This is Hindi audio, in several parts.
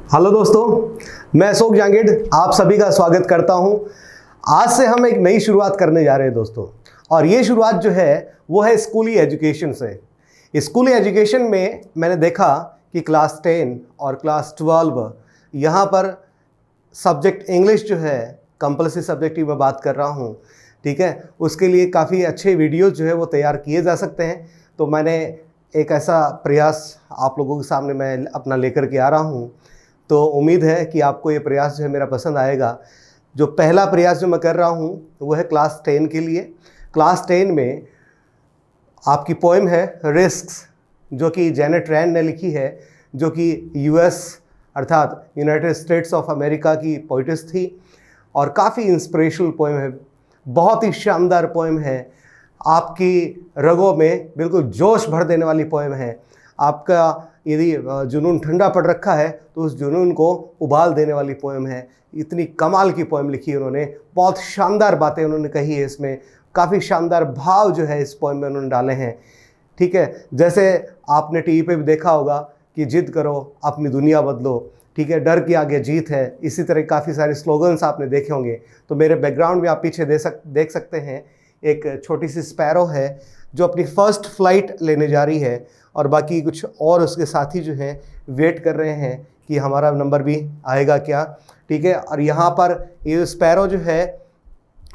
हेलो दोस्तों, मैं अशोक जांगिड आप सभी का स्वागत करता हूं। आज से हम एक नई शुरुआत करने जा रहे हैं दोस्तों, और ये शुरुआत जो है वो है स्कूली एजुकेशन से। स्कूली एजुकेशन में मैंने देखा कि क्लास 10 और क्लास 12 यहाँ पर सब्जेक्ट इंग्लिश जो है कंपलसरी सब्जेक्ट की मैं बात कर रहा हूँ, ठीक है। उसके लिए काफ़ी अच्छे वीडियोज़ जो है वो तैयार किए जा सकते हैं। तो मैंने एक ऐसा प्रयास आप लोगों के सामने मैं अपना लेकर के आ रहा हूँ। तो उम्मीद है कि आपको ये प्रयास जो है मेरा पसंद आएगा। जो पहला प्रयास जो मैं कर रहा हूँ वो है क्लास 10 के लिए। क्लास 10 में आपकी पोएम है रिस्क्स, जो कि जेनेट रैंड ने लिखी है, जो कि यूएस अर्थात यूनाइटेड स्टेट्स ऑफ अमेरिका की पोइटिस थी, और काफ़ी इंस्पिरेशनल पोएम है, बहुत ही शानदार पोएम है। आपकी रगों में बिल्कुल जोश भर देने वाली पोएम है। आपका यदि जुनून ठंडा पड़ रखा है तो उस जुनून को उबाल देने वाली पोएम है। इतनी कमाल की पोएम लिखी है उन्होंने, बहुत शानदार बातें उन्होंने कही है इसमें, काफ़ी शानदार भाव जो है इस पोएम में उन्होंने डाले हैं, ठीक है। जैसे आपने टीवी पे भी देखा होगा कि जिद करो अपनी दुनिया बदलो, ठीक है, डर के आगे जीत है। इसी तरह काफ़ी सारे स्लोगन्स आपने देखे होंगे। तो मेरे बैकग्राउंड में आप पीछे देख सकते हैं एक छोटी सी स्पैरो है जो अपनी फर्स्ट फ्लाइट लेने जा रही है, और बाकी कुछ और उसके साथी जो हैं वेट कर रहे हैं कि हमारा नंबर भी आएगा क्या, ठीक है। और यहाँ पर ये स्पैरो जो है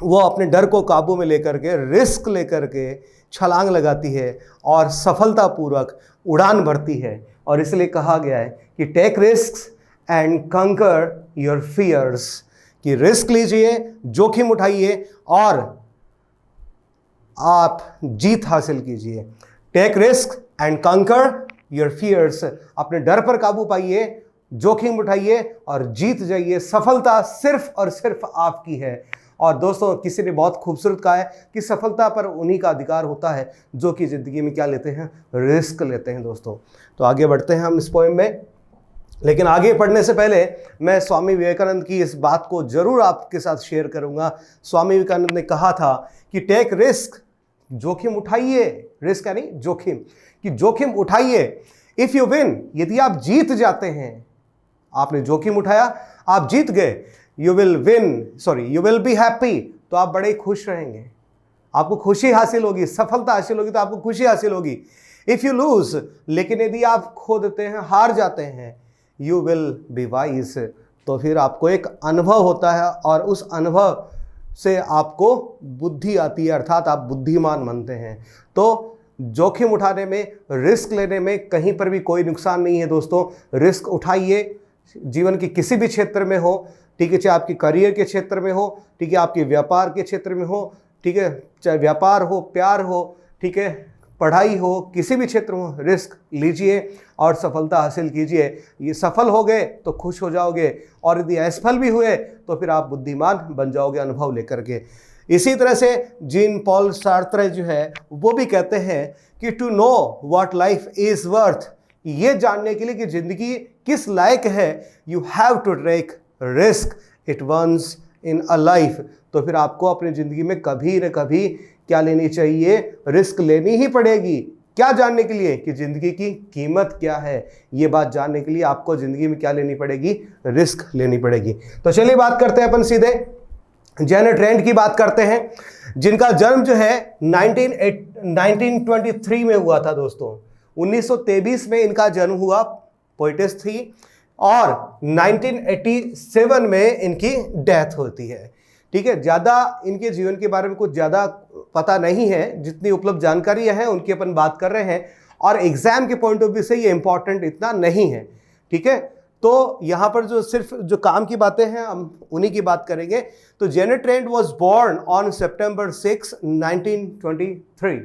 वो अपने डर को काबू में लेकर के, रिस्क लेकर के छलांग लगाती है और सफलतापूर्वक उड़ान भरती है। और इसलिए कहा गया है कि टेक रिस्क्स एंड कंकर योर फियर्स, कि रिस्क लीजिए, जोखिम उठाइए और आप जीत हासिल कीजिए। टेक रिस्क एंड कंकर योर फियर्स, अपने डर पर काबू पाइए, जोखिम उठाइए और जीत जाइए। सफलता सिर्फ और सिर्फ आपकी है। और दोस्तों, किसी ने बहुत खूबसूरत कहा है कि सफलता पर उन्हीं का अधिकार होता है जो कि ज़िंदगी में क्या लेते हैं, रिस्क लेते हैं दोस्तों। तो आगे बढ़ते हैं हम इस पोएम में, लेकिन आगे पढ़ने से पहले मैं स्वामी विवेकानंद की इस बात को जरूर आपके साथ शेयर करूंगा। स्वामी विवेकानंद ने कहा था कि टेक रिस्क, जोखिम उठाइए, रिस्क यानी जोखिम, कि जोखिम उठाइए। इफ यू विन, यदि आप जीत जाते हैं, आपने जोखिम उठाया, आप जीत गए, यू विल बी हैप्पी, तो आप बड़े खुश रहेंगे, आपको खुशी हासिल होगी, सफलता हासिल होगी तो आपको खुशी हासिल होगी। इफ यू लूज, लेकिन यदि आप खो देते हैं, हार जाते हैं, यू विल बी वाइज, तो फिर आपको एक अनुभव होता है और उस अनुभव से आपको बुद्धि आती है, अर्थात आप बुद्धिमान बनते हैं। तो जोखिम उठाने में, रिस्क लेने में कहीं पर भी कोई नुकसान नहीं है दोस्तों। रिस्क उठाइए, जीवन के किसी भी क्षेत्र में हो, ठीक है, चाहे आपके करियर के क्षेत्र में हो, ठीक है, आपके व्यापार के क्षेत्र में हो, ठीक है, चाहे व्यापार हो, प्यार हो, ठीक है, पढ़ाई हो, किसी भी क्षेत्र में रिस्क लीजिए और सफलता हासिल कीजिए। ये सफल हो गए तो खुश हो जाओगे, और यदि असफल भी हुए तो फिर आप बुद्धिमान बन जाओगे अनुभव लेकर के। इसी तरह से जीन पॉल सार्त्रे जो है वो भी कहते हैं कि to know what life is worth, ये जानने के लिए कि जिंदगी किस लायक है, you have to take risk it once in a life. तो फिर आपको अपनी ज़िंदगी में कभी न कभी क्या लेनी चाहिए, रिस्क लेनी ही पड़ेगी। क्या जानने के लिए कि ज़िंदगी की कीमत क्या है, ये बात जानने के लिए आपको ज़िंदगी में क्या लेनी पड़ेगी, रिस्क लेनी पड़ेगी। तो चलिए बात करते हैं अपन सीधे जेनेट रैंड की बात करते हैं, जिनका जन्म जो है 1923 में हुआ था दोस्तों। 1923 में इनका जन्म हुआ, पोइटिस थी, और 1987 में इनकी डेथ होती है, ठीक है। ज़्यादा इनके जीवन के बारे में कुछ ज़्यादा पता नहीं है, जितनी उपलब्ध जानकारियाँ हैं उनकी अपन बात कर रहे हैं, और एग्जाम के पॉइंट ऑफ व्यू से ये इंपॉर्टेंट इतना नहीं है, ठीक है। तो यहाँ पर जो सिर्फ जो काम की बातें हैं हम उन्हीं की बात करेंगे। तो Janet Rand was born on September 6, 1923।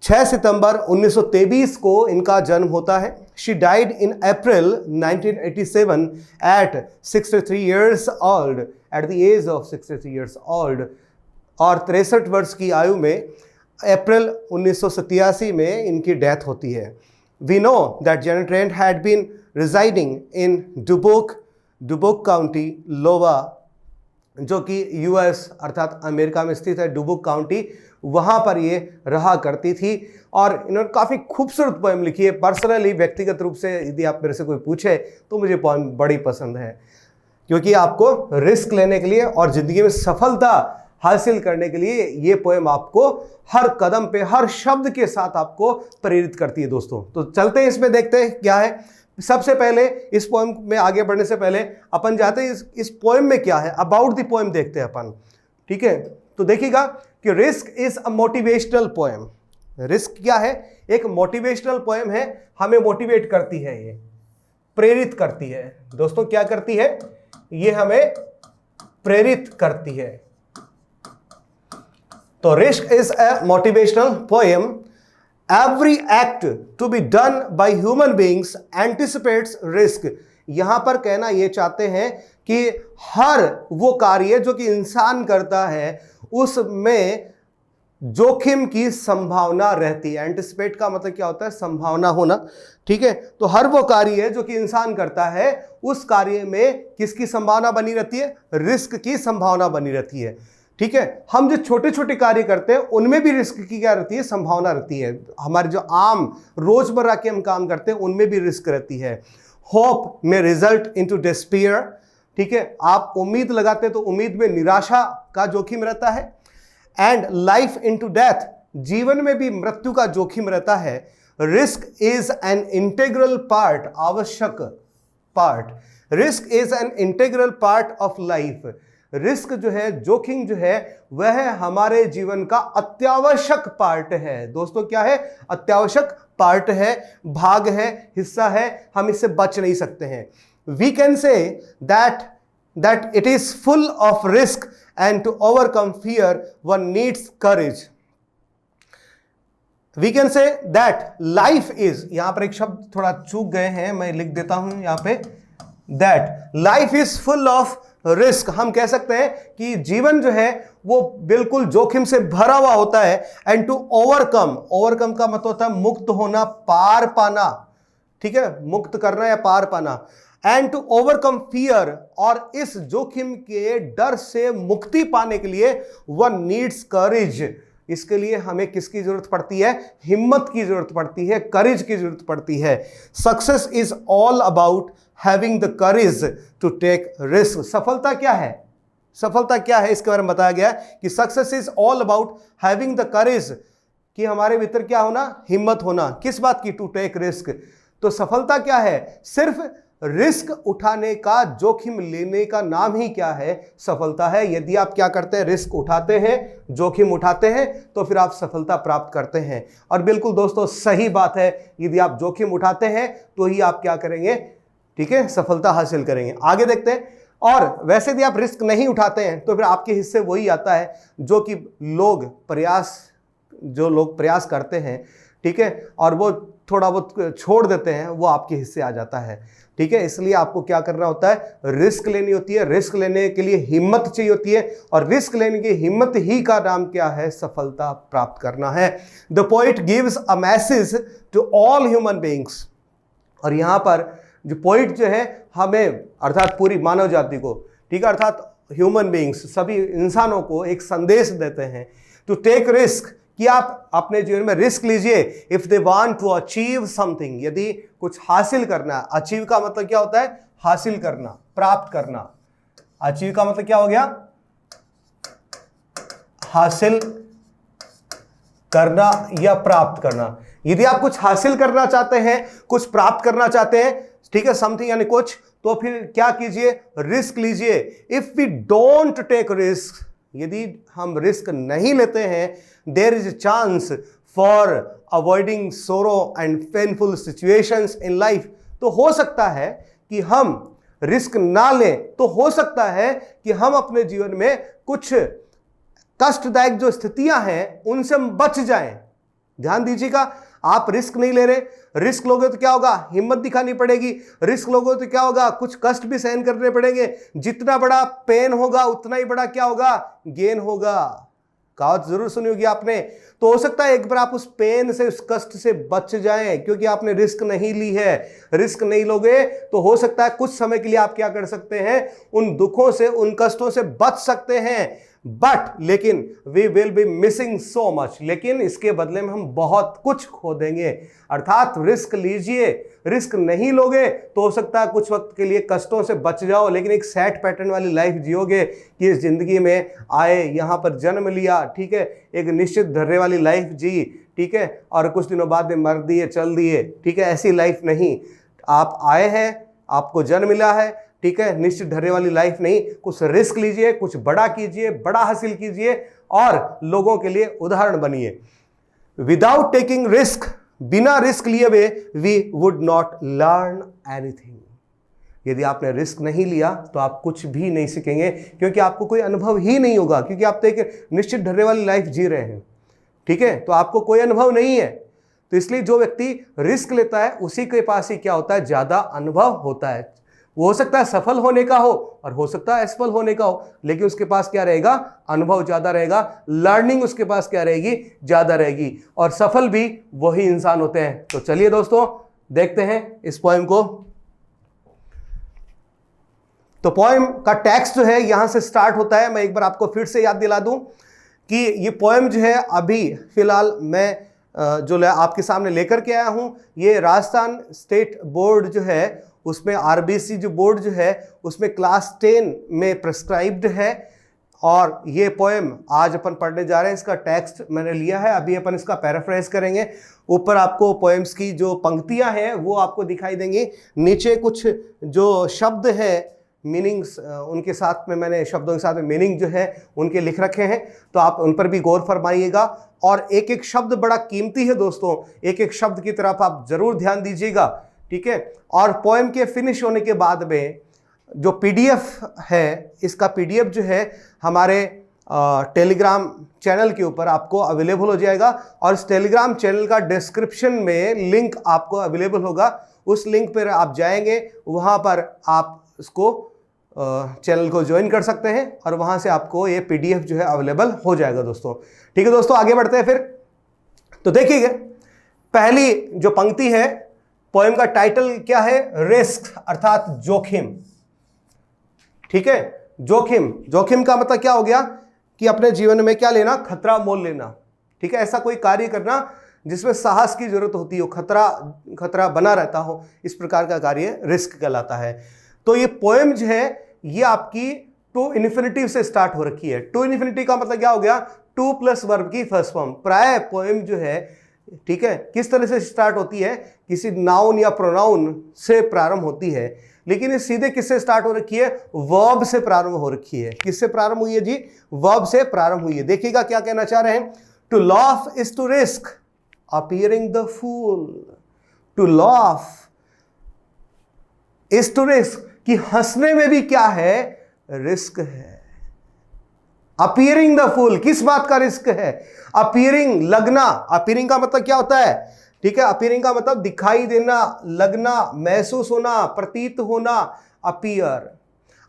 6 सितंबर 1923 को इनका जन्म होता है। She died in April 1987 at 63 years old, at the age of 63 years old, और 63 वर्ष की आयु में अप्रैल 1987 में इनकी डेथ होती है। We know that Janet Rand had been residing in Dubuque County, Iowa, जो कि यूएस अर्थात अमेरिका में स्थित है, डुबुक काउंटी, वहाँ पर ये रहा करती थी। और इन्होंने काफ़ी खूबसूरत पोएम लिखी है। पर्सनली, व्यक्तिगत रूप से यदि आप मेरे से कोई पूछे तो मुझे पोएम बड़ी पसंद है, क्योंकि आपको रिस्क लेने के लिए और ज़िंदगी में सफलता हासिल करने के लिए ये पोएम आपको हर कदम पे, हर शब्द के साथ आपको प्रेरित करती है। दोस्तों, तो चलते हैं इसमें, देखते हैं क्या है। सबसे पहले इस पोएम में आगे बढ़ने से पहले अपन जाते हैं इस पोएम में क्या है, अबाउट द पोएम देखते हैं अपन। ठीक है, तो देखिएगा कि risk is a motivational poem. Risk क्या है? एक मोटिवेशनल पोएम है, हमें मोटिवेट करती है, ये प्रेरित करती है। दोस्तों, क्या करती है? ये हमें प्रेरित करती है। तो risk is a motivational poem. Every act to be done by human beings anticipates risk. यहां पर कहना यह चाहते हैं कि हर वो कार्य जो कि इंसान करता है उसमें जोखिम की संभावना रहती है। एंटिसिपेट का मतलब क्या होता है? संभावना होना। ठीक है, तो हर वो कार्य जो कि इंसान करता है उस कार्य में किसकी संभावना बनी रहती है? रिस्क की संभावना बनी रहती है। ठीक है, हम जो छोटे छोटे कार्य करते हैं उनमें भी रिस्क की क्या रहती है? संभावना रहती है। हमारे जो आम रोजमर्रा के हम काम करते हैं उनमें भी रिस्क रहती है। होप में रिजल्ट इनटू डिस्पेयर। ठीक है, आप उम्मीद लगाते हैं तो उम्मीद में निराशा का जोखिम रहता है। एंड लाइफ इनटू डेथ, जीवन में भी मृत्यु का जोखिम रहता है। Risk is an integral part, आवश्यक part. Risk is an integral part of life. Risk जो है, जोखिम जो है, वह हमारे जीवन का अत्यावश्यक पार्ट है। दोस्तों, क्या है? अत्यावश्यक पार्ट है, भाग है, हिस्सा है, हम इससे बच नहीं सकते हैं। We can say that it is full of risk and to overcome fear one needs courage. We can say that life is, यहां पर एक शब्द थोड़ा चूक गए हैं, मैं लिख देता हूं यहां पे, that life is full of risk। हम कह सकते हैं कि जीवन जो है वो बिल्कुल जोखिम से भरा हुआ होता है। एंड टू ओवरकम, ओवरकम का मतलब होता है मुक्त होना, पार पाना। ठीक है, मुक्त करना या पार पाना। एंड टू ओवरकम फियर, और इस जोखिम के डर से मुक्ति पाने के लिए वन नीड्स करेज। इसके लिए हमें किसकी जरूरत पड़ती है? हिम्मत की जरूरत पड़ती है, करेज की जरूरत पड़ती है। Success is all about having the courage to take risk. सफलता क्या है? सफलता क्या है इसके बारे में बताया गया कि success is all about having the करेज, कि हमारे भीतर क्या होना? हिम्मत होना। किस बात की? To take risk. तो सफलता क्या है? सिर्फ रिस्क उठाने का, जोखिम लेने का नाम ही क्या है? सफलता है। यदि आप क्या करते हैं? रिस्क उठाते हैं, जोखिम उठाते हैं, तो फिर आप सफलता प्राप्त करते हैं। और बिल्कुल दोस्तों सही बात है, यदि आप जोखिम उठाते हैं तो ही आप क्या करेंगे? ठीक है, सफलता हासिल करेंगे। आगे देखते हैं। और वैसे यदि आप रिस्क नहीं उठाते हैं तो फिर आपके हिस्से वही आता है जो कि लोग प्रयास करते हैं, ठीक है, और वो थोड़ा बहुत छोड़ देते हैं, वो आपके हिस्से आ जाता है। ठीक है, इसलिए आपको क्या करना होता है? रिस्क लेनी होती है। रिस्क लेने के लिए हिम्मत चाहिए होती है, और रिस्क लेने की हिम्मत ही का नाम क्या है? सफलता प्राप्त करना है। The poet gives a message to all human beings. और यहां पर जो पोइट जो है हमें, अर्थात पूरी मानव जाति को, ठीक है, अर्थात ह्यूमन बीइंग्स, सभी इंसानों को एक संदेश देते हैं टू टेक रिस्क, कि आप अपने जीवन में रिस्क लीजिए। If they want to achieve something, यदि कुछ हासिल करना है। अचीव का मतलब क्या होता है? हासिल करना, प्राप्त करना। अचीव का मतलब क्या हो गया? हासिल करना या प्राप्त करना। यदि आप कुछ हासिल करना चाहते हैं, कुछ प्राप्त करना चाहते हैं, ठीक है, समथिंग यानी कुछ, तो फिर क्या कीजिए? रिस्क लीजिए। If we don't take risk, यदि हम रिस्क नहीं लेते हैं, there is a chance for avoiding sorrow and painful situations in life. तो हो सकता है कि हम रिस्क ना लें, तो हो सकता है कि हम अपने जीवन में कुछ कष्टदायक जो स्थितियां हैं उनसे हम बच जाएं। ध्यान दीजिएगा, आप रिस्क नहीं ले रहे। रिस्क लोगे तो क्या होगा? हिम्मत दिखानी पड़ेगी। रिस्क लोगे तो क्या होगा? कुछ कष्ट भी सहन करने पड़ेंगे। जितना बड़ा पेन होगा उतना ही बड़ा क्या होगा? गेन होगा। कहावत जरूर सुनी होगी आपने। तो हो सकता है एक बार आप उस पेन से, उस कष्ट से बच जाएं, क्योंकि आपने रिस्क नहीं ली है। रिस्क नहीं लोगे तो हो सकता है कुछ समय के लिए आप क्या कर सकते हैं, उन दुखों से, उन कष्टों से बच सकते हैं। बट लेकिन we will be missing so much, लेकिन इसके बदले में हम बहुत कुछ खो देंगे। अर्थात रिस्क लीजिए, रिस्क नहीं लोगे तो हो सकता है कुछ वक्त के लिए कष्टों से बच जाओ, लेकिन एक सेट पैटर्न वाली लाइफ जियोगे कि इस जिंदगी में आए, यहां पर जन्म लिया, ठीक है, एक निश्चित धैर्य वाली लाइफ जी, ठीक है, और कुछ दिनों बाद में मर दिए, चल दिए, ठीक है, ऐसी लाइफ नहीं। आप आए हैं, आपको जन्म मिला है, ठीक है, निश्चित धैर्य वाली लाइफ नहीं। कुछ रिस्क लीजिए, कुछ बड़ा कीजिए, बड़ा हासिल कीजिए और लोगों के लिए उदाहरण बनिए। विदाउट टेकिंग रिस्क, बिना रिस्क लिए हुए we would not learn anything. यदि आपने रिस्क नहीं लिया तो आप कुछ भी नहीं सीखेंगे, क्योंकि आपको कोई अनुभव ही नहीं होगा, क्योंकि आप तो एक निश्चित धैर्य वाली लाइफ जी रहे हैं, ठीक है, तो आपको कोई अनुभव नहीं है। तो इसलिए जो व्यक्ति रिस्क लेता है उसी के पास ही क्या होता है, ज्यादा अनुभव होता है। वो हो सकता है सफल होने का हो और हो सकता है असफल होने का हो, लेकिन उसके पास क्या रहेगा, अनुभव ज्यादा रहेगा, लर्निंग उसके पास क्या रहेगी, ज्यादा रहेगी। और सफल भी वही इंसान होते हैं। तो चलिए दोस्तों देखते हैं इस पोएम को। तो पोएम का टेक्स्ट जो है यहां से स्टार्ट होता है। मैं एक बार आपको फिर से याद दिला दूं कि ये पोएम जो है अभी फिलहाल मैं जो आपके सामने लेकर के आया हूं, ये राजस्थान स्टेट बोर्ड जो है उसमें आरबीसी जो बोर्ड जो है उसमें क्लास 10 में प्रेस्क्राइब्ड है। और ये पोएम आज अपन पढ़ने जा रहे हैं। इसका टेक्स्ट मैंने लिया है, अभी अपन इसका पैराफ्रेज करेंगे। ऊपर आपको पोएम्स की जो पंक्तियां हैं वो आपको दिखाई देंगी, नीचे कुछ जो शब्द है मीनिंग्स उनके साथ में, मैंने शब्दों के साथ में मीनिंग जो है उनके लिख रखे हैं, तो आप उन पर भी गौर फरमाइएगा। और एक एक शब्द बड़ा कीमती है दोस्तों, एक एक शब्द की तरफ आप जरूर ध्यान दीजिएगा, ठीक है। और पोएम के फिनिश होने के बाद में जो पीडीएफ है, इसका पीडीएफ जो है हमारे टेलीग्राम चैनल के ऊपर आपको अवेलेबल हो जाएगा। और इस टेलीग्राम चैनल का डिस्क्रिप्शन में लिंक आपको अवेलेबल होगा। उस लिंक पर आप जाएंगे, वहां पर आप इसको चैनल को ज्वाइन कर सकते हैं और वहां से आपको ये पीडीएफ जो है अवेलेबल हो जाएगा दोस्तों, ठीक है। दोस्तों आगे बढ़ते हैं फिर। तो देखिए पहली जो पंक्ति है, पोएम का टाइटल क्या है, रिस्क अर्थात जोखिम, ठीक है। जोखिम, जोखिम का मतलब क्या हो गया कि अपने जीवन में क्या लेना, खतरा मोल लेना, ठीक है। ऐसा कोई कार्य करना जिसमें साहस की जरूरत होती हो, खतरा बना रहता हो, इस प्रकार का कार्य रिस्क कहलाता है। तो ये पोएम जो है ये आपकी टू इन्फिनिटी से स्टार्ट हो रखी है। टू इन्फिनिटी का मतलब क्या हो गया, टू प्लस वर्ब की फर्स्ट फॉर्म। प्राय पोएम जो है, ठीक है, किस तरह से स्टार्ट होती है, किसी नाउन या प्रोनाउन से प्रारंभ होती है, लेकिन ये सीधे किससे स्टार्ट हो रखी है, वर्ब से प्रारंभ हो रखी है। किससे प्रारंभ हुई है जी, वर्ब से प्रारंभ हुई है। देखिएगा क्या कहना चाह रहे हैं, to laugh is to risk appearing the fool. To laugh is to risk, कि हंसने में भी क्या है, रिस्क है। अपीयरिंग द फूल, किस बात का रिस्क है, अपीयरिंग, लगना। अपीयरिंग का मतलब क्या होता है, ठीक है, अपीयरिंग का मतलब दिखाई देना, लगना, महसूस होना, प्रतीत होना, अपीयर।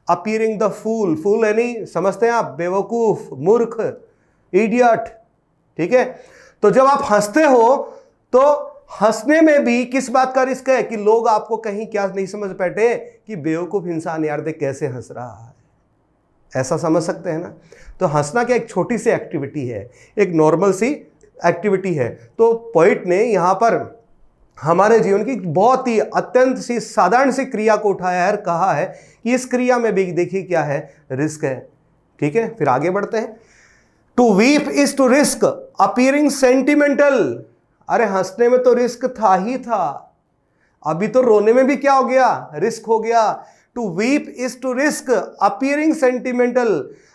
अपीयरिंग द फूल, फूल यानी समझते हैं आप, बेवकूफ, मूर्ख, इडियट, ठीक है। तो जब आप हंसते हो तो हंसने में भी किस बात का रिस्क है, कि लोग आपको कहीं क्या नहीं समझ बैठे कि बेवकूफ इंसान यार देख कैसे हंस रहा है, ऐसा समझ सकते हैं ना। तो हंसना क्या एक छोटी सी एक्टिविटी है, एक नॉर्मल सी एक्टिविटी है। तो पोइट ने यहाँ पर हमारे जीवन की बहुत ही अत्यंत सी साधारण सी क्रिया को उठाया है, कहा है कि इस क्रिया में भी देखिए क्या है, रिस्क है, ठीक है। फिर आगे बढ़ते हैं। To weep is to risk appearing sentimental. अरे हंसने में तो रिस्क था ही था, अभी तो रोने में भी क्या हो गया, रिस्क हो गया। To weep is to risk appearing sentimental.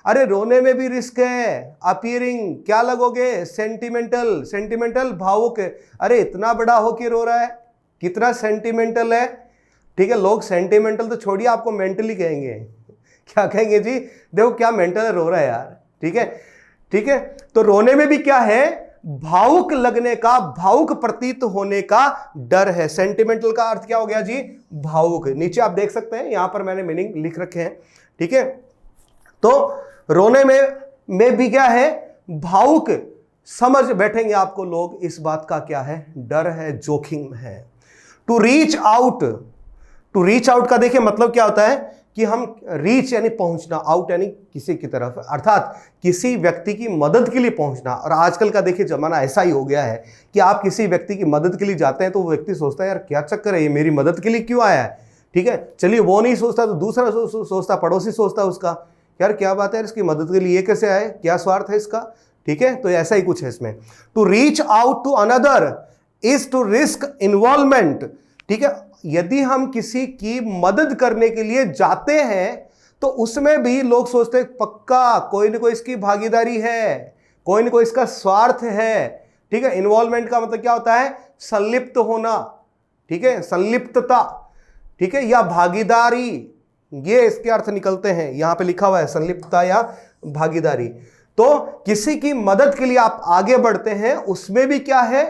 अरे रोने में भी रिस्क है, अपीयरिंग क्या लगोगे, सेंटिमेंटल, सेंटिमेंटल भावुक। अरे इतना बड़ा हो के रो रहा है, कितना सेंटिमेंटल है, ठीक है। लोग सेंटिमेंटल तो छोड़िए, आपको मेंटली कहेंगे, क्या कहेंगे जी, देखो क्या मेंटल रो रहा है यार, ठीक है, ठीक है। तो रोने में भी क्या है, भावुक लगने का, भावुक प्रतीत होने का डर है। सेंटिमेंटल का अर्थ क्या हो गया जी, भावुक। नीचे आप देख सकते हैं, यहां पर मैंने मीनिंग लिख रखे हैं, ठीक है। तो रोने में भी क्या है, भावुक समझ बैठेंगे आपको लोग, इस बात का क्या है, डर है, जोखिम है। To reach out, to reach out का देखिए मतलब क्या होता है कि हम रीच यानी पहुंचना, आउट यानी किसी की तरफ, अर्थात किसी व्यक्ति की मदद के लिए पहुंचना। और आजकल का देखिए जमाना ऐसा ही हो गया है कि आप किसी व्यक्ति की मदद के लिए जाते हैं तो वो व्यक्ति सोचता है यार क्या चक्कर है, ये मेरी मदद के लिए क्यों आया है। ठीक है, चलिए वो नहीं सोचता तो दूसरा सोचता, पड़ोसी सोचता उसका, यार क्या बात है, इसकी मदद के लिए कैसे आए, क्या स्वार्थ है इसका। ठीक है, तो ऐसा ही कुछ है इसमें। To reach out to another is to risk involvement. ठीक है, यदि हम किसी की मदद करने के लिए जाते हैं तो उसमें भी लोग सोचते हैं पक्का कोई ना कोई इसकी भागीदारी है, कोई ना कोई इसका स्वार्थ है। ठीक है, इन्वॉल्वमेंट का मतलब क्या होता है, संलिप्त होना। ठीक है, संलिप्तता, ठीक है, या भागीदारी, ये इसके अर्थ निकलते हैं, यहां पे लिखा हुआ है संलिप्तता या भागीदारी। तो किसी की मदद के लिए आप आगे बढ़ते हैं, उसमें भी क्या है,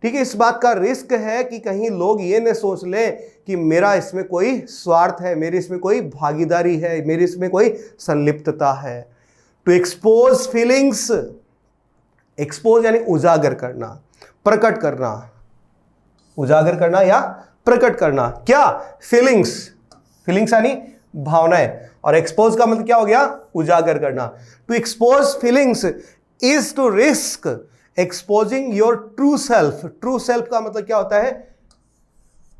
ठीक है, इस बात का रिस्क है कि कहीं लोग ये न सोच ले कि मेरा इसमें कोई स्वार्थ है, मेरी इसमें कोई भागीदारी है, मेरी इसमें कोई संलिप्तता है। टू एक्सपोज फीलिंग्स, एक्सपोज यानी उजागर करना, प्रकट करना, उजागर करना या प्रकट करना, क्या, फीलिंग्स, फीलिंग्स यानी भावनाएं, और एक्सपोज का मतलब क्या हो गया, उजागर करना। To expose feelings is to risk exposing your true self. True self का मतलब क्या होता है,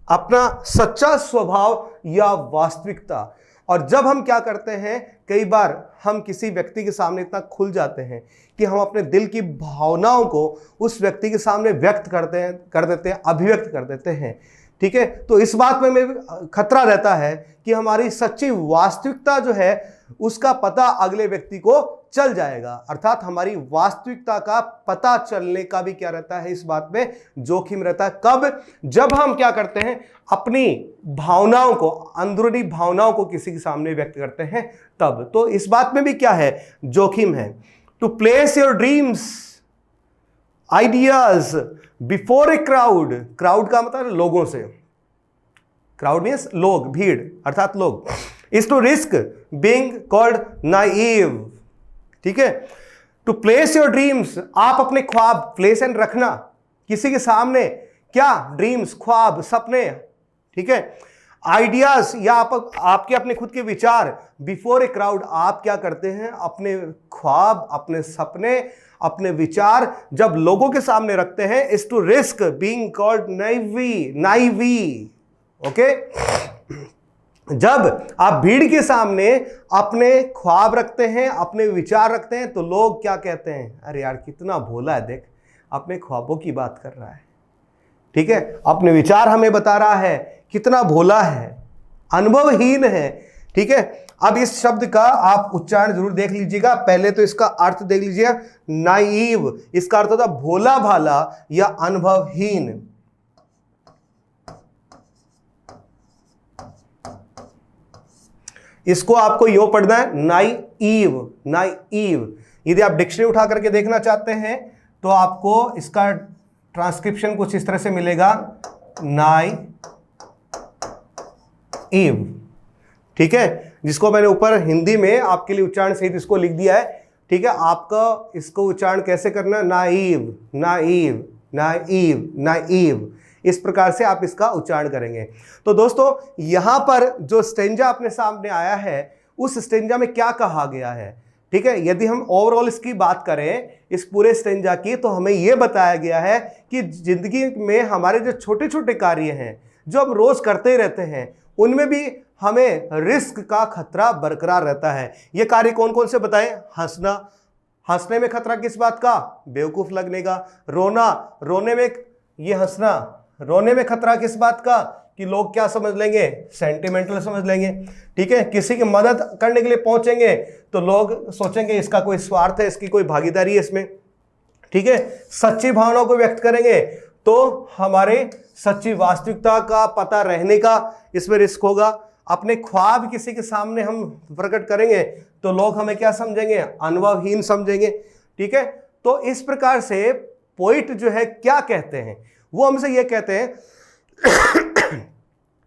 अपना सच्चा स्वभाव या वास्तविकता। और जब हम क्या करते हैं, कई बार हम किसी व्यक्ति के सामने इतना खुल जाते हैं कि हम अपने दिल की भावनाओं को उस व्यक्ति के सामने व्यक्त कर देते हैं, अभिव्यक्त कर देते हैं। ठीक है, तो इस बात में खतरा रहता है कि हमारी सच्ची वास्तविकता जो है उसका पता अगले व्यक्ति को चल जाएगा, अर्थात हमारी वास्तविकता का पता चलने का भी क्या रहता है, इस बात में जोखिम रहता है। कब, जब हम क्या करते हैं, अपनी भावनाओं को, अंदरूनी भावनाओं को किसी के सामने व्यक्त करते हैं तब। तो इस बात में भी क्या है, जोखिम है। To place your dreams ideas before a crowd, crowd का मतलब लोगों से, क्राउड मीन्स लोग, भीड़ अर्थात लोग, is to risk being called naive. ठीक है, टू प्लेस योर ड्रीम्स, आप अपने ख्वाब, प्लेस एंड रखना किसी के सामने, क्या, ड्रीम्स, ख्वाब, सपने, ठीक है, आइडियाज या आपके अपने खुद के विचार, बिफोर ए क्राउड, आप क्या करते हैं, अपने ख्वाब, अपने सपने, अपने विचार जब लोगों के सामने रखते हैं, is to risk being called naive. Okay, जब आप भीड़ के सामने अपने ख्वाब रखते हैं, अपने विचार रखते हैं, तो लोग क्या कहते हैं, अरे यार कितना भोला है, देख अपने ख्वाबों की बात कर रहा है, ठीक है, अपने विचार हमें बता रहा है, कितना भोला है, अनुभवहीन है। ठीक है, अब इस शब्द का आप उच्चारण जरूर देख लीजिएगा, पहले तो इसका अर्थ देख लीजिएगा, नाइव, इसका अर्थ होता भोला भाला या अनुभवहीन। इसको आपको यो पढ़ना है, नाइव, नाइव। यदि आप डिक्शनरी उठा करके देखना चाहते हैं तो आपको इसका ट्रांसक्रिप्शन कुछ इस तरह से मिलेगा, नाइव। ठीक है, जिसको मैंने ऊपर हिंदी में आपके लिए उच्चारण सहित इसको लिख दिया है। ठीक है, आपका इसको उच्चारण कैसे करना, नाइव, नाइव, नाइव, नाइव, इस प्रकार से आप इसका उच्चारण करेंगे। तो दोस्तों यहां पर जो स्टेंजा अपने सामने आया है, उस स्टेंजा में क्या कहा गया है, ठीक है, यदि हम ओवरऑल इसकी बात करें, इस पूरे स्टेंजा की, तो हमें यह बताया गया है कि जिंदगी में हमारे जो छोटे छोटे कार्य हैं, जो हम रोज करते रहते हैं, उनमें भी हमें रिस्क का खतरा बरकरार रहता है। ये कार्य कौन कौन से बताएं, हंसना, हंसने में खतरा किस बात का, बेवकूफ लगने का। रोना, रोने में, ये हंसना, रोने में खतरा किस बात का, कि लोग क्या समझ लेंगे, सेंटिमेंटल समझ लेंगे। ठीक है, किसी की मदद करने के लिए पहुंचेंगे तो लोग सोचेंगे इसका कोई स्वार्थ है, इसकी कोई भागीदारी है इसमें। ठीक है, सच्ची भावनाओं को व्यक्त करेंगे तो हमारे सच्ची वास्तविकता का पता रहने का इसमें रिस्क होगा। अपने ख्वाब किसी के सामने हम प्रकट करेंगे तो लोग हमें क्या समझेंगे, अनुभवहीन समझेंगे। ठीक है, तो इस प्रकार से पोइट जो है क्या कहते हैं, वो हमसे ये कहते हैं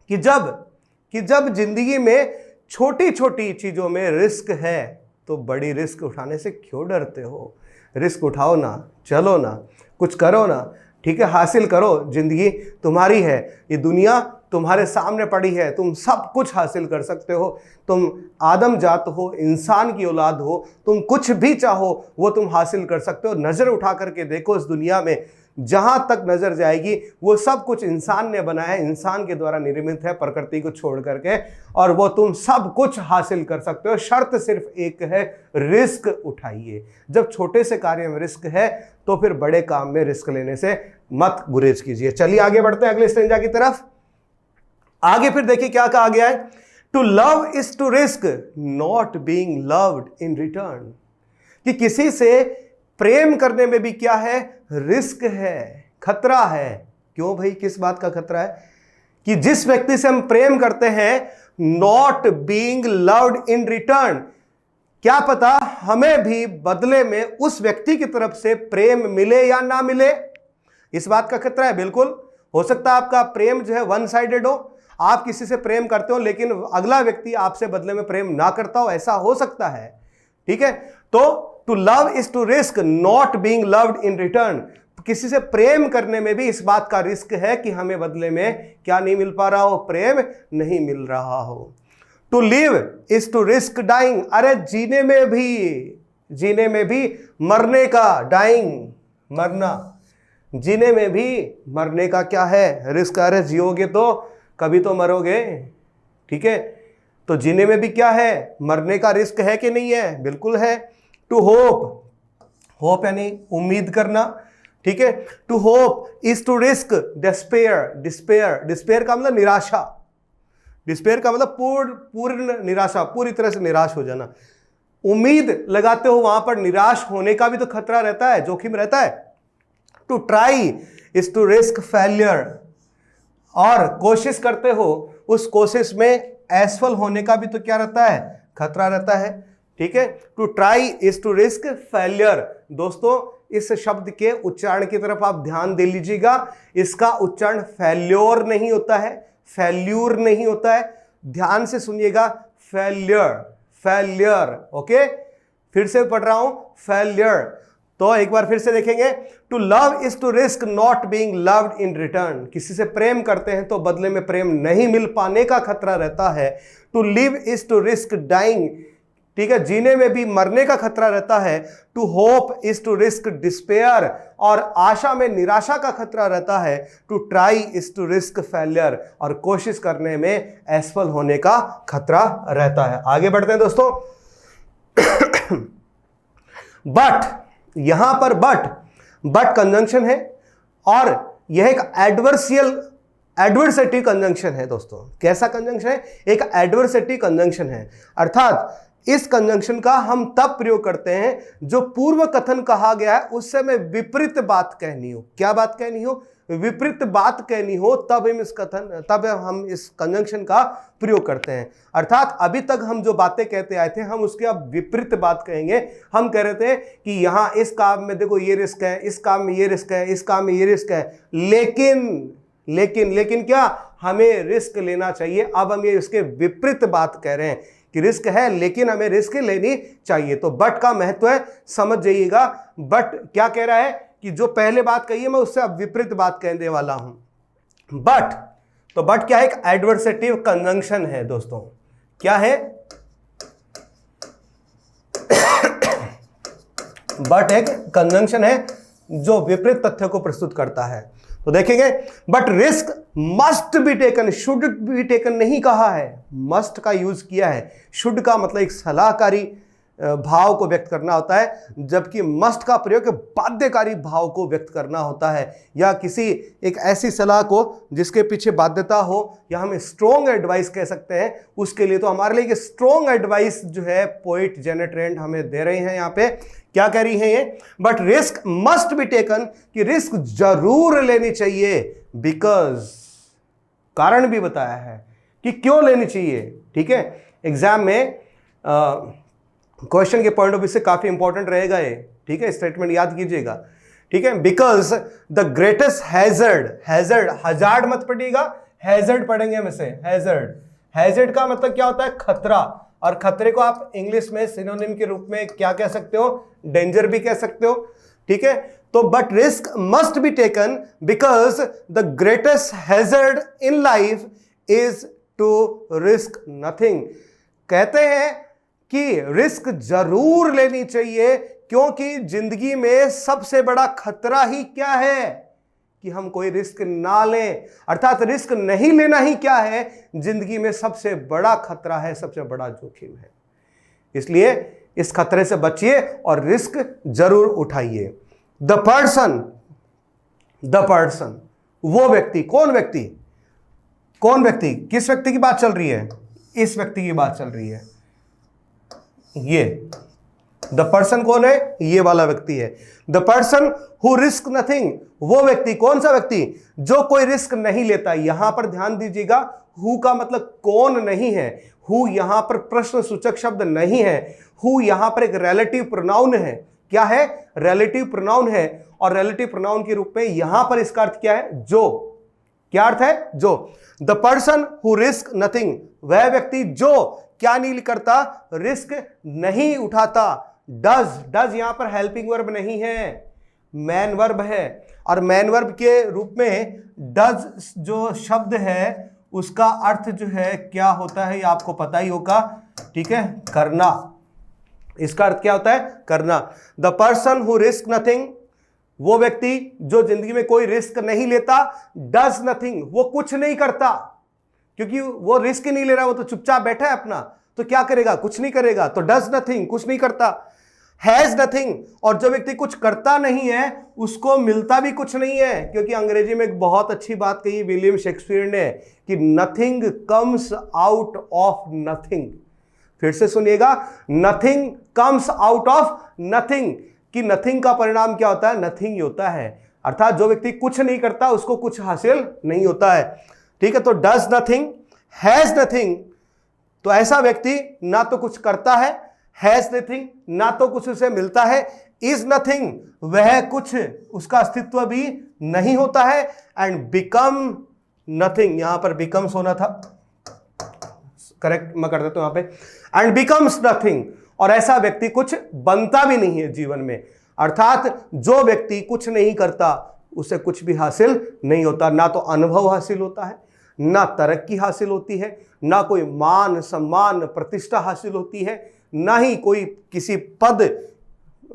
कि जब जिंदगी में छोटी छोटी चीजों में रिस्क है तो बड़ी रिस्क उठाने से क्यों डरते हो। रिस्क उठाओ ना, चलो ना, कुछ करो ना, ठीक है, हासिल करो, जिंदगी तुम्हारी है, ये दुनिया तुम्हारे सामने पड़ी है, तुम सब कुछ हासिल कर सकते हो, तुम आदम जात हो, इंसान की औलाद हो, तुम कुछ भी चाहो वो तुम हासिल कर सकते हो। नज़र उठा करके देखो इस दुनिया में, जहां तक नजर जाएगी वो सब कुछ इंसान ने बनाया है, इंसान के द्वारा निर्मित है, प्रकृति को छोड़ करके, और वो तुम सब कुछ हासिल कर सकते हो। शर्त सिर्फ एक है, रिस्क उठाइए। जब छोटे से कार्य में रिस्क है तो फिर बड़े काम में रिस्क लेने से मत गुरेज कीजिए। चलिए आगे बढ़ते हैं अगले स्टेंजा की तरफ। आगे फिर देखिए क्या कहा गया है, to love is to risk not being loved in return, कि किसी से प्रेम करने में भी क्या है, रिस्क है, खतरा है। क्यों भाई, किस बात का खतरा है? कि जिस व्यक्ति से हम प्रेम करते हैं, not being loved in return, क्या पता हमें भी बदले में उस व्यक्ति की तरफ से प्रेम मिले या ना मिले, इस बात का खतरा है। बिल्कुल हो सकता है आपका प्रेम जो है वन साइडेड हो, आप किसी से प्रेम करते हो लेकिन अगला व्यक्ति आपसे बदले में प्रेम ना करता हो, ऐसा हो सकता है, ठीक है। तो to love is to risk not being loved in return, किसी से प्रेम करने में भी इस बात का रिस्क है कि हमें बदले में क्या नहीं मिल पा रहा हो, प्रेम नहीं मिल रहा हो। To live is to risk dying, अरे जीने में भी मरने का, डाइंग मरना, जीने में भी मरने का क्या है, रिस्क। अरे जियोगे तो कभी तो मरोगे, ठीक है, तो जीने में भी क्या है, मरने का रिस्क है कि नहीं है, बिल्कुल है। टू होप, होप यानी उम्मीद करना, ठीक है। To hope is to risk despair, despair का मतलब निराशा, डिस्पेयर का मतलब पूर्ण निराशा, पूरी तरह से निराश हो जाना। उम्मीद लगाते हो वहां पर निराश होने का भी तो खतरा रहता है, जोखिम रहता है। To try is to risk failure, और कोशिश करते हो, उस कोशिश में असफल होने का भी तो क्या रहता है, खतरा रहता है, ठीक है। To try is to risk failure. दोस्तों इस शब्द के उच्चारण की तरफ आप ध्यान दे लीजिएगा, इसका उच्चारण फेल्योर नहीं होता है, फेल्यूर नहीं होता है, ध्यान से सुनिएगा, फेलियर, फेलियर, ओके। फिर से पढ़ रहा हूं, फेलियर। तो एक बार फिर से देखेंगे, to love is to risk not being loved in return, किसी से प्रेम करते हैं तो बदले में प्रेम नहीं मिल पाने का खतरा रहता है। To live is to risk dying, ठीक है, जीने में भी मरने का खतरा रहता है। To hope is to risk despair, और आशा में निराशा का खतरा रहता है। To try is to risk failure, और कोशिश करने में असफल होने का खतरा रहता है। आगे बढ़ते हैं दोस्तों। बट, यहां पर बट कंजंक्शन है, और यह एक एडवर्सेटिव कंजंक्शन है दोस्तों। कैसा कंजंक्शन है? एक एडवर्सेटिव कंजंक्शन है, अर्थात इस कंजंक्शन का हम तब प्रयोग करते हैं जो पूर्व कथन कहा गया है उससे में विपरीत बात कहनी हो। क्या बात कहनी हो? विपरीत बात कहनी हो, तब हम इस कंजंक्शन का प्रयोग करते हैं। अर्थात अभी तक हम जो बातें कहते आए थे, हम उसके अब विपरीत बात कहेंगे। हम कह रहे थे कि यहां इस काम में देखो ये रिस्क है, इस काम में ये रिस्क है, इस काम में ये रिस्क है, लेकिन क्या, हमें रिस्क लेना चाहिए। अब हम ये इसके विपरीत बात कह रहे हैं कि रिस्क है लेकिन हमें रिस्क लेनी चाहिए। तो बट का महत्व है, समझ जाइएगा। बट क्या कह रहा है कि जो पहले बात कही है मैं उससे अब विपरीत बात कहने वाला हूं। बट, तो बट क्या है? एक एडवर्सेटिव कंजंक्शन है दोस्तों। क्या है? बट एक कंजंक्शन है जो विपरीत तथ्य को प्रस्तुत करता है। तो देखेंगे, but risk must be taken, should be taken नहीं कहा है, मस्ट का यूज किया है। शुड का मतलब एक सलाहकारी भाव को व्यक्त करना होता है, जबकि मस्ट का प्रयोग बाध्यकारी भाव को व्यक्त करना होता है, या किसी एक ऐसी सलाह को जिसके पीछे बाध्यता हो, या हम स्ट्रॉन्ग एडवाइस कह सकते हैं। उसके लिए तो हमारे लिए स्ट्रॉन्ग एडवाइस जो है पोइट जेनेट रेंट हमें दे रहे हैं। यहाँ पे क्या कह रही है ये? But risk must be taken, कि रिस्क जरूर लेनी चाहिए, बिकॉज, कारण भी बताया है कि क्यों लेनी चाहिए। ठीक है, एग्जाम में क्वेश्चन के पॉइंट ऑफ व्यू से काफी इंपॉर्टेंट रहेगा ये। ठीक है, स्टेटमेंट याद कीजिएगा। ठीक है, because the greatest hazard, hazard, hazard मत पढ़िएगा, हैजर्ड पढ़ेंगे हम इसे, हैजर्ड, हैजर्ड का मतलब क्या होता है? खतरा। और खतरे को आप इंग्लिश में सिनोनिम के रूप में क्या कह सकते हो? डेंजर भी कह सकते हो। ठीक है, तो but risk must be taken because the greatest hazard in life is to risk nothing. कहते हैं कि रिस्क जरूर लेनी चाहिए, क्योंकि जिंदगी में सबसे बड़ा खतरा ही क्या है? कि हम कोई रिस्क ना लें। अर्थात रिस्क नहीं लेना ही क्या है? जिंदगी में सबसे बड़ा खतरा है, सबसे बड़ा जोखिम है। इसलिए इस खतरे से बचिए और रिस्क जरूर उठाइए। द पर्सन, वो व्यक्ति। कौन व्यक्ति? कौन व्यक्ति? किस व्यक्ति की बात चल रही है? इस व्यक्ति की बात चल रही है। ये द पर्सन कौन है? ये वाला व्यक्ति है। The person who risk nothing, वो व्यक्ति। कौन सा व्यक्ति? जो कोई रिस्क नहीं लेता। यहां पर ध्यान दीजिएगा, हु का मतलब कौन नहीं है। हु यहां पर प्रश्न सूचक शब्द नहीं है। हु यहां पर एक रिलेटिव प्रोनाउन है। क्या है? रिलेटिव प्रोनाउन है। और रिलेटिव प्रोनाउन के रूप में यहां पर इसका अर्थ क्या है? जो। क्या अर्थ है? जो। The person who risk nothing, वह व्यक्ति जो क्या नहीं करता? रिस्क नहीं उठाता। डज यहां पर हेल्पिंग वर्ब नहीं है, मैन वर्ब है। और मैन वर्ब के रूप में डज जो शब्द है उसका अर्थ जो है क्या होता है, ये आपको पता ही होगा। ठीक है, करना। इसका अर्थ क्या होता है? करना। The person who risk nothing, वो व्यक्ति जो जिंदगी में कोई रिस्क नहीं लेता। डज नथिंग, वो कुछ नहीं करता, क्योंकि वो रिस्क नहीं ले रहा, वो तो चुपचाप बैठा है अपना, तो क्या करेगा? कुछ नहीं करेगा। तो डज नथिंग, कुछ नहीं करता। हैज नथिंग, और जो व्यक्ति कुछ करता नहीं है उसको मिलता भी कुछ नहीं है, क्योंकि अंग्रेजी में एक बहुत अच्छी बात कही विलियम शेक्सपियर ने कि nothing comes out of nothing. फिर से सुनिएगा, nothing comes out of nothing, कि नथिंग का परिणाम क्या होता है? नथिंग ही होता है। अर्थात जो व्यक्ति कुछ नहीं करता उसको कुछ हासिल नहीं होता है। ठीक है, तो डज नथिंग, हैज नथिंग, तो ऐसा व्यक्ति ना तो कुछ करता है, हैज नथिंग, ना तो कुछ उसे मिलता है, इज नथिंग, वह कुछ उसका अस्तित्व भी नहीं होता है, एंड बिकम नथिंग, यहां पर बिकम्स होना था, करेक्ट मैं कर देता हूं यहां पे, एंड बिकम्स नथिंग, और ऐसा व्यक्ति कुछ बनता भी नहीं है जीवन में। अर्थात जो व्यक्ति कुछ नहीं करता उसे कुछ भी हासिल नहीं होता। ना तो अनुभव हासिल होता है, ना तरक्की हासिल होती है, ना कोई मान सम्मान प्रतिष्ठा हासिल होती है, ना ही कोई किसी पद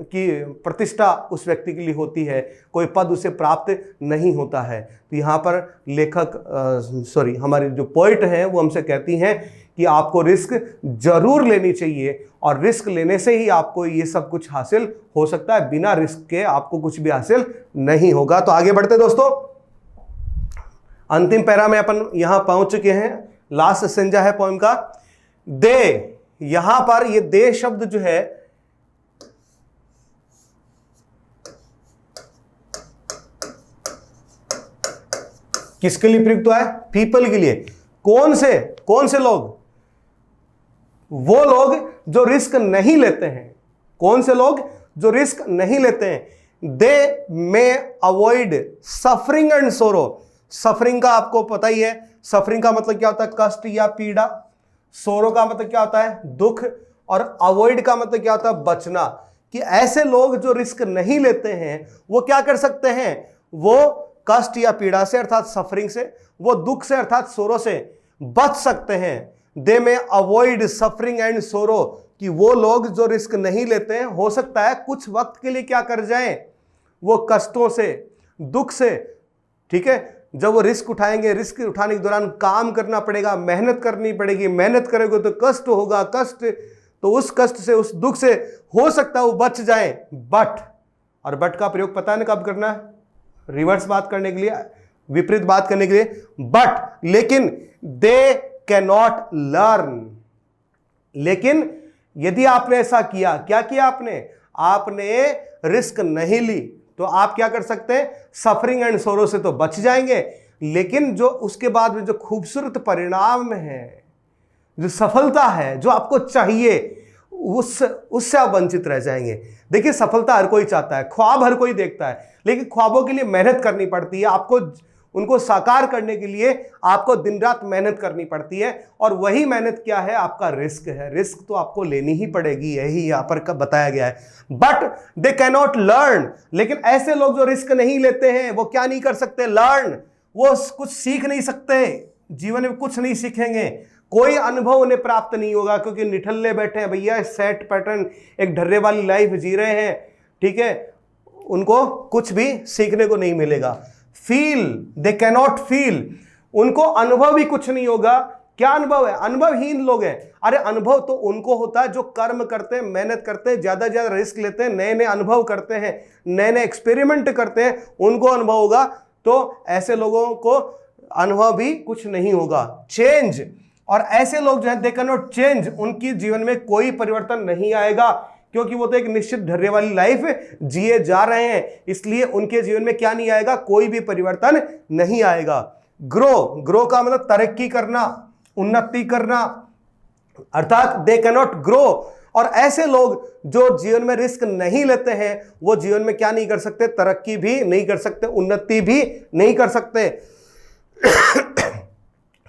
की प्रतिष्ठा उस व्यक्ति के लिए होती है, कोई पद उसे प्राप्त नहीं होता है। तो यहाँ पर लेखक हमारी जो पोइट हैं वो हमसे कहती हैं कि आपको रिस्क जरूर लेनी चाहिए, और रिस्क लेने से ही आपको ये सब कुछ हासिल हो सकता है। बिना रिस्क के आपको कुछ भी हासिल नहीं होगा। तो आगे बढ़ते दोस्तों, अंतिम पैरा में अपन यहां पहुंच चुके हैं। लास्ट संज्ञा है पोएम का दे। यहां पर ये दे शब्द जो है किसके लिए प्रयुक्त हुआ है? पीपल के लिए। कौन से लोग? वो लोग जो रिस्क नहीं लेते हैं। कौन से लोग? जो रिस्क नहीं लेते हैं। They may avoid suffering and sorrow. Suffering का आपको पता ही है, सफरिंग का मतलब क्या होता है? कष्ट या पीड़ा। सोरो का मतलब क्या होता है? दुख। और अवॉइड का मतलब क्या होता है? बचना। कि ऐसे लोग जो रिस्क नहीं लेते हैं वो क्या कर सकते हैं? वो कष्ट या पीड़ा से अर्थात सफरिंग से, वो दुख से अर्थात सोरो से बच सकते हैं। दे में अवॉइड सफरिंग एंड सोरो, कि वो लोग जो रिस्क नहीं लेते हैं हो सकता है कुछ वक्त के लिए क्या कर जाएं? वो कष्टों से, दुख से। ठीक है, जब वो रिस्क उठाएंगे, रिस्क उठाने के दौरान काम करना पड़ेगा, मेहनत करनी पड़ेगी, मेहनत करेंगे तो कष्ट होगा, कष्ट, तो उस कष्ट से, उस दुख से हो सकता है वो बच जाए। बट, और बट का प्रयोग पता नहीं कब करना है? रिवर्स बात करने के लिए, विपरीत बात करने के लिए। बट, लेकिन दे कैन नॉट लर्न। लेकिन यदि आपने ऐसा किया, क्या किया आपने रिस्क नहीं ली, तो आप क्या कर सकते हैं? सफरिंग एंड सोरो से तो बच जाएंगे, लेकिन जो उसके बाद में जो खूबसूरत परिणाम है, जो सफलता है, जो आपको चाहिए, उससे आप वंचित रह जाएंगे। देखिए, सफलता हर कोई चाहता है, ख्वाब हर कोई देखता है, लेकिन ख्वाबों के लिए मेहनत करनी पड़ती है। आपको उनको साकार करने के लिए आपको दिन रात मेहनत करनी पड़ती है, और वही मेहनत क्या है? आपका रिस्क है। रिस्क तो आपको लेनी ही पड़ेगी, यही यहां पर बताया गया है। But they can not learn, लेकिन ऐसे लोग जो रिस्क नहीं लेते हैं वो क्या नहीं कर सकते? लर्न। वो कुछ सीख नहीं सकते, जीवन में कुछ नहीं सीखेंगे, कोई अनुभव उन्हें प्राप्त नहीं होगा, क्योंकि निठल्ले बैठे हैं भैया, सेट पैटर्न, एक ढर्रे वाली लाइफ जी रहे हैं, ठीक है, उनको कुछ भी सीखने को नहीं मिलेगा। Feel, they can not feel, उनको अनुभव भी कुछ नहीं होगा। क्या अनुभव है? अनुभवहीन लोग हैं। अरे अनुभव तो उनको होता है जो कर्म करते हैं, मेहनत करते हैं, ज्यादा ज्यादा रिस्क लेते हैं, नए नए अनुभव करते हैं, नए नए एक्सपेरिमेंट करते हैं, उनको अनुभव होगा। तो ऐसे लोगों को अनुभव भी कुछ नहीं होगा। चेंज, और ऐसे लोग जो है दे कैन नॉट चेंज, उनकी जीवन में कोई परिवर्तन नहीं आएगा, क्योंकि वो तो एक निश्चित ढर्रे वाली लाइफ जिए जा रहे हैं, इसलिए उनके जीवन में क्या नहीं आएगा? कोई भी परिवर्तन नहीं आएगा। ग्रो, ग्रो का मतलब तरक्की करना, उन्नति करना, अर्थात दे कैन नॉट ग्रो। और ऐसे लोग जो जीवन में रिस्क नहीं लेते हैं वो जीवन में क्या नहीं कर सकते? तरक्की भी नहीं कर सकते, उन्नति भी नहीं कर सकते।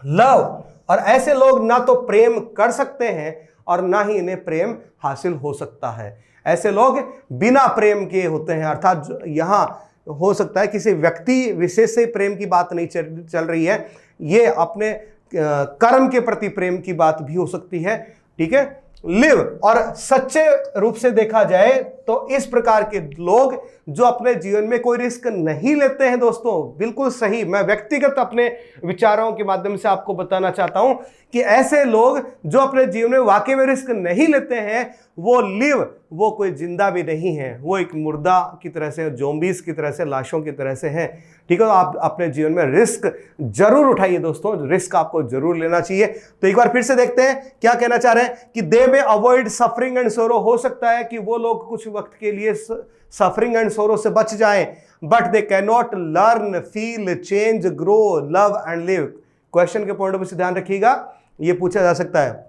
लव, और ऐसे लोग ना तो प्रेम कर सकते हैं और ना ही इन्हें प्रेम हासिल हो सकता है। ऐसे लोग बिना प्रेम के होते हैं, अर्थात यहां हो सकता है किसी व्यक्ति विशेष से प्रेम की बात नहीं चल रही है, ये अपने कर्म के प्रति प्रेम की बात भी हो सकती है, ठीक है। लिव, और सच्चे रूप से देखा जाए तो इस प्रकार के लोग जो अपने जीवन में कोई रिस्क नहीं लेते हैं, दोस्तों बिल्कुल सही, मैं व्यक्तिगत अपने विचारों के माध्यम से आपको बताना चाहता हूं कि ऐसे लोग जो अपने जीवन में वाकई में रिस्क नहीं लेते हैं वो लिव, वो कोई जिंदा भी नहीं है, वो एक मुर्दा की तरह से, ज़ॉम्बीज़ की तरह से, लाशों की तरह से हैं, ठीक है। आप अपने जीवन में रिस्क जरूर उठाइए दोस्तों, रिस्क आपको जरूर लेना चाहिए। तो एक बार फिर से देखते हैं क्या कहना चाह रहे हैं कि दे में अवॉइड सफरिंग एंड सोरो, हो सकता है कि वो लोग कुछ वक्त के लिए सफरिंग एंड सोरो से बच जाएं, but they can not learn, feel, change, grow, love and live. Question के पॉइंट ऑफ व्यू से ध्यान रखिएगा, ये पूछा जा सकता है।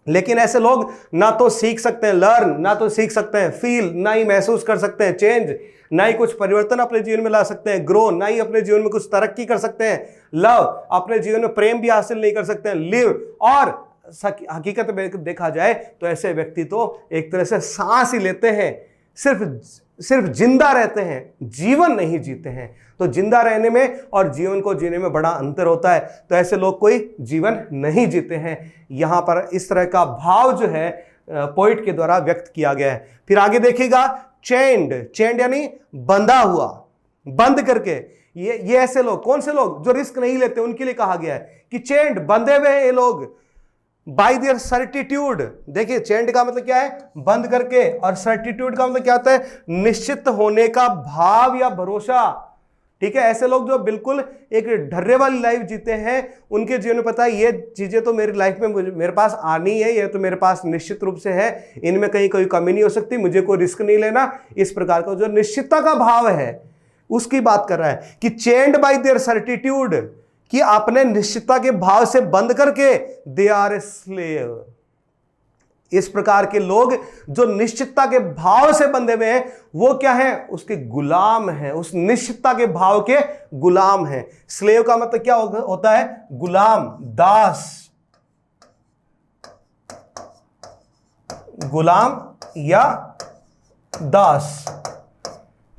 लेकिन ऐसे लोग ना तो सीख सकते हैं लर्न, ना तो सीख सकते हैं फील, ना ही महसूस कर सकते हैं चेंज, ना ही कुछ परिवर्तन अपने जीवन में ला सकते हैं ग्रो, ना ही अपने जीवन में कुछ तरक्की कर सकते हैं लव, अपने जीवन में प्रेम भी हासिल नहीं कर सकते हैं लिव। और हकीकत में देखा जाए तो ऐसे व्यक्ति तो एक तरह से सांस ही लेते हैं, सिर्फ जिंदा रहते हैं, जीवन नहीं जीते हैं। तो जिंदा रहने में और जीवन को जीने में बड़ा अंतर होता है। तो ऐसे लोग कोई जीवन नहीं जीते हैं। यहां पर इस तरह का भाव जो है पोइट के द्वारा व्यक्त किया गया है। फिर आगे देखिएगा, चेंड, चेंड यानी बंधा हुआ, बंद करके। ये ऐसे लोग, कौन से लोग? जो रिस्क नहीं लेते, उनके लिए कहा गया है कि चेंड, बंधे हुए हैं ये लोग बाय देयर सर्टिट्यूड। देखिए चेंड का मतलब क्या है? बंद करके, और सर्टिट्यूड का मतलब क्या होता है? निश्चित होने का भाव या भरोसा, ठीक है। ऐसे लोग जो बिल्कुल एक ढर्रे वाली लाइफ जीते हैं, उनके जीवन में पता है ये चीजें तो मेरी लाइफ में मेरे पास आनी है, ये तो मेरे पास निश्चित रूप से है, इनमें कहीं कोई कमी नहीं हो सकती, मुझे कोई रिस्क नहीं लेना। इस प्रकार का जो निश्चितता का भाव है उसकी बात कर रहा है कि चेंड बाय देयर सर्टिट्यूड, कि अपने निश्चितता के भाव से बंद करके दे आर ए स्लेव। इस प्रकार के लोग जो निश्चितता के भाव से बंधे हुए हैं वो क्या है? उसके गुलाम हैं, उस निश्चितता के भाव के गुलाम हैं। स्लेव का मतलब क्या होता है? गुलाम, दास, गुलाम या दास।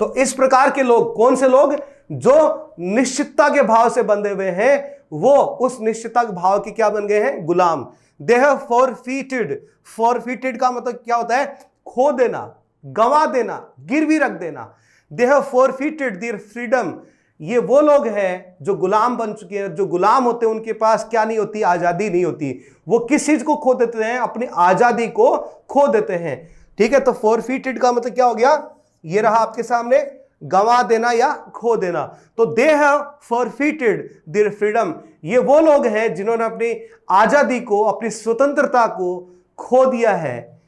तो इस प्रकार के लोग, कौन से लोग? जो निश्चितता के भाव से बंधे हुए हैं, वो उस निश्चितता के भाव के क्या बन गए हैं? गुलाम। दे हैव फॉरफीटेड, फॉरफीटेड का मतलब क्या होता है? खो देना, गंवा देना, गिरवी रख देना। दे हैव फॉरफीटेड देयर फ्रीडम, ये वो लोग हैं जो गुलाम बन चुके हैं। जो गुलाम होते हैं उनके पास क्या नहीं होती? आजादी नहीं होती। वो किस चीज को खो देते हैं? अपनी आजादी को खो देते हैं, ठीक है। तो फॉरफीटेड का मतलब क्या हो गया? ये रहा आपके सामने, गंवा देना या खो देना। तो दे हैव फॉरफीटेड देयर फ्रीडम, ये वो लोग हैं जिन्होंने अपनी आजादी को, अपनी स्वतंत्रता को खो दिया है।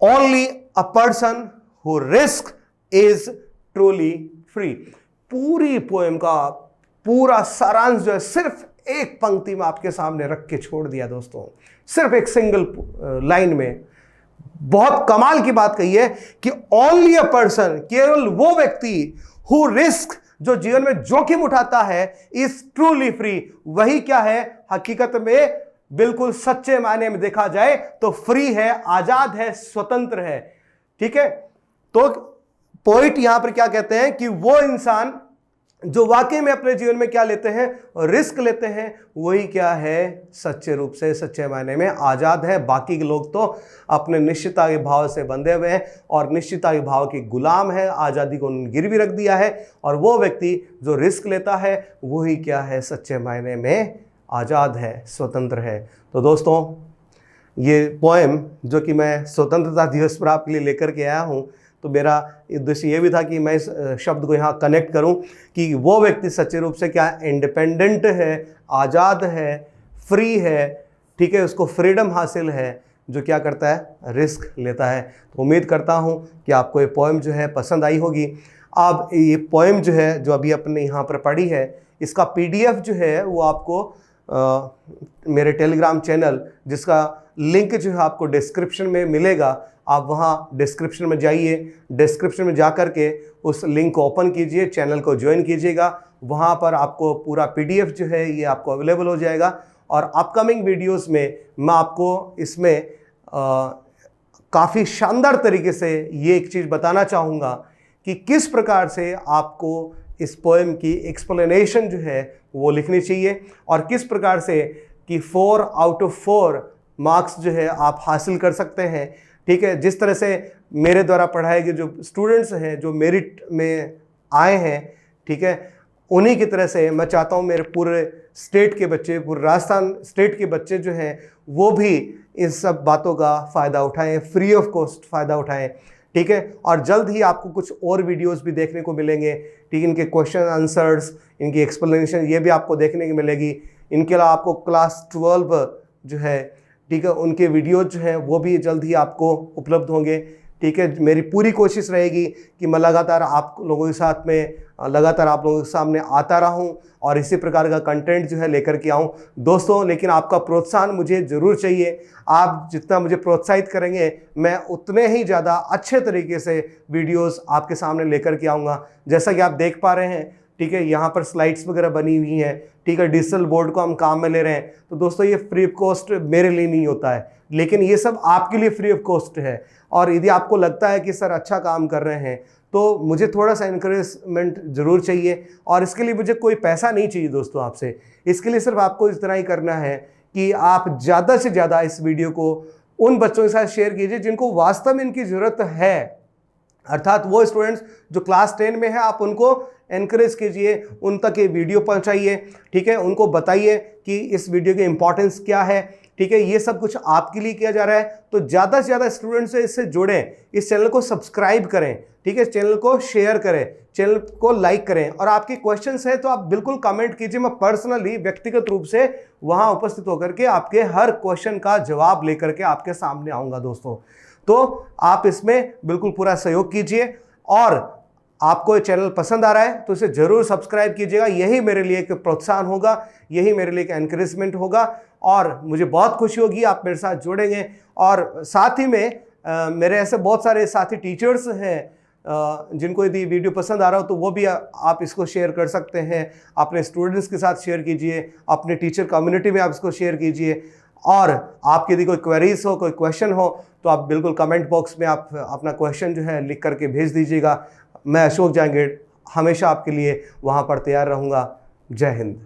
Only a person who risk is truly free. पूरी पोएम का पूरा सारांश जो है सिर्फ एक पंक्ति में आपके सामने रख के छोड़ दिया दोस्तों, सिर्फ एक सिंगल लाइन में। बहुत कमाल की बात कही है कि ओनली अ पर्सन, केवल वो व्यक्ति हु रिस्क, जो जीवन में जोखिम उठाता है इज ट्रूली फ्री। वही क्या है हकीकत में, बिल्कुल सच्चे मायने में देखा जाए तो फ्री है, आजाद है, स्वतंत्र है। ठीक है, तो पॉइंट यहां पर क्या कहते हैं कि वो इंसान जो वाकई में अपने जीवन में क्या लेते हैं, रिस्क लेते हैं, वही क्या है सच्चे रूप से, सच्चे मायने में आजाद है। बाकी के लोग तो अपने निश्चितता के भाव से बंधे हुए हैं और निश्चितता के भाव के गुलाम है, आज़ादी को गिरवी रख दिया है। और वो व्यक्ति जो रिस्क लेता है वही क्या है सच्चे मायने में आज़ाद है, स्वतंत्र है। तो दोस्तों, ये पोएम जो कि मैं स्वतंत्रता दिवस पर आपके लिए लेकर के आया हूँ, तो मेरा उद्देश्य ये भी था कि मैं इस शब्द को यहाँ कनेक्ट करूँ कि वो व्यक्ति सच्चे रूप से क्या इंडिपेंडेंट है, आज़ाद है, फ्री है। ठीक है, उसको फ्रीडम हासिल है, जो क्या करता है, रिस्क लेता है। तो उम्मीद करता हूँ कि आपको ये पोएम जो है पसंद आई होगी। अब ये पोएम जो है जो अभी अपने यहाँ पर पढ़ी है, इसका PDF जो है वो आपको मेरे टेलीग्राम चैनल, जिसका लिंक जो है आपको डिस्क्रिप्शन में मिलेगा, आप वहाँ डिस्क्रिप्शन में जाइए, डिस्क्रिप्शन में जा कर के उस लिंक को ओपन कीजिए, चैनल को ज्वाइन कीजिएगा। वहाँ पर आपको पूरा PDF जो है ये आपको अवेलेबल हो जाएगा। और अपकमिंग वीडियोस में मैं आपको इसमें काफ़ी शानदार तरीके से ये एक चीज़ बताना चाहूँगा कि किस प्रकार से आपको इस पोएम की एक्सप्लेनेशन जो है वो लिखनी चाहिए और किस प्रकार से कि 4 आउट ऑफ 4 मार्क्स जो है आप हासिल कर सकते हैं। ठीक है, जिस तरह से मेरे द्वारा पढ़ाए गए जो स्टूडेंट्स हैं, जो मेरिट में आए हैं, ठीक है, उन्हीं की तरह से मैं चाहता हूँ मेरे पूरे स्टेट के बच्चे, पूरे राजस्थान स्टेट के बच्चे जो हैं वो भी इन सब बातों का फ़ायदा उठाएं, फ्री ऑफ कॉस्ट फ़ायदा उठाएं। ठीक है, और जल्द ही आपको कुछ और वीडियोस भी देखने को मिलेंगे। ठीक है, इनके क्वेश्चन आंसर्स, इनकी एक्सप्लेनेशन ये भी आपको देखने को मिलेगी। इनके अलावा आपको क्लास 12 जो है, ठीक है, उनके वीडियोज जो हैं वो भी जल्द ही आपको उपलब्ध होंगे। ठीक है, मेरी पूरी कोशिश रहेगी कि मैं लगातार आप लोगों के साथ में, लगातार आप लोगों के सामने आता रहूं और इसी प्रकार का कंटेंट जो है लेकर के आऊं दोस्तों। लेकिन आपका प्रोत्साहन मुझे ज़रूर चाहिए। आप जितना मुझे प्रोत्साहित करेंगे, मैं उतने ही ज़्यादा अच्छे तरीके से वीडियोस आपके सामने लेकर के आऊँगा। जैसा कि आप देख पा रहे हैं, ठीक है, यहाँ पर स्लाइड्स वगैरह बनी हुई हैं। ठीक है, डिजिटल बोर्ड को हम काम में ले रहे हैं। तो दोस्तों, ये फ्री ऑफ कॉस्ट मेरे लिए नहीं होता है, लेकिन ये सब आपके लिए फ्री ऑफ कॉस्ट है। और यदि आपको लगता है कि सर अच्छा काम कर रहे हैं, तो मुझे थोड़ा सा इनकरेजमेंट ज़रूर चाहिए। और इसके लिए मुझे कोई पैसा नहीं चाहिए दोस्तों आपसे। इसके लिए सिर्फ आपको इतना ही करना है कि आप ज़्यादा से ज़्यादा इस वीडियो को उन बच्चों के साथ शेयर कीजिए जिनको वास्तव में इनकी ज़रूरत है। अर्थात वो स्टूडेंट्स जो क्लास 10 में है, आप उनको एनकरेज कीजिए, उन तक ये वीडियो पहुंचाइए। ठीक है, उनको बताइए कि इस वीडियो की इंपॉर्टेंस क्या है। ठीक है, ये सब कुछ आपके लिए किया जा रहा है। तो ज़्यादा से ज़्यादा स्टूडेंट्स से इससे जुड़ें, इस चैनल को सब्सक्राइब करें। ठीक है, चैनल को शेयर करें, चैनल को लाइक करें। और आपके क्वेश्चंस हैं तो आप बिल्कुल कमेंट कीजिए। मैं पर्सनली व्यक्तिगत रूप से वहाँ उपस्थित होकर के आपके हर क्वेश्चन का जवाब लेकर के आपके सामने आऊँगा दोस्तों। तो आप इसमें बिल्कुल पूरा सहयोग कीजिए। और आपको ये चैनल पसंद आ रहा है तो इसे ज़रूर सब्सक्राइब कीजिएगा। यही मेरे लिए एक प्रोत्साहन होगा, यही मेरे लिए एक एनकरेजमेंट होगा और मुझे बहुत खुशी होगी आप मेरे साथ जुड़ेंगे। और साथ ही में मेरे ऐसे बहुत सारे साथी टीचर्स हैं जिनको यदि वीडियो पसंद आ रहा हो तो वो भी आप इसको शेयर कर सकते हैं। अपने स्टूडेंट्स के साथ शेयर कीजिए, अपने टीचर कम्युनिटी में आप इसको शेयर कीजिए। और आपकी यदि कोई क्वेरीज हो, कोई क्वेश्चन हो, तो आप बिल्कुल कमेंट बॉक्स में आप अपना क्वेश्चन जो है लिख करके भेज दीजिएगा। मैं अशोक जांगीड़ हमेशा आपके लिए वहाँ पर तैयार रहूँगा। जय हिंद।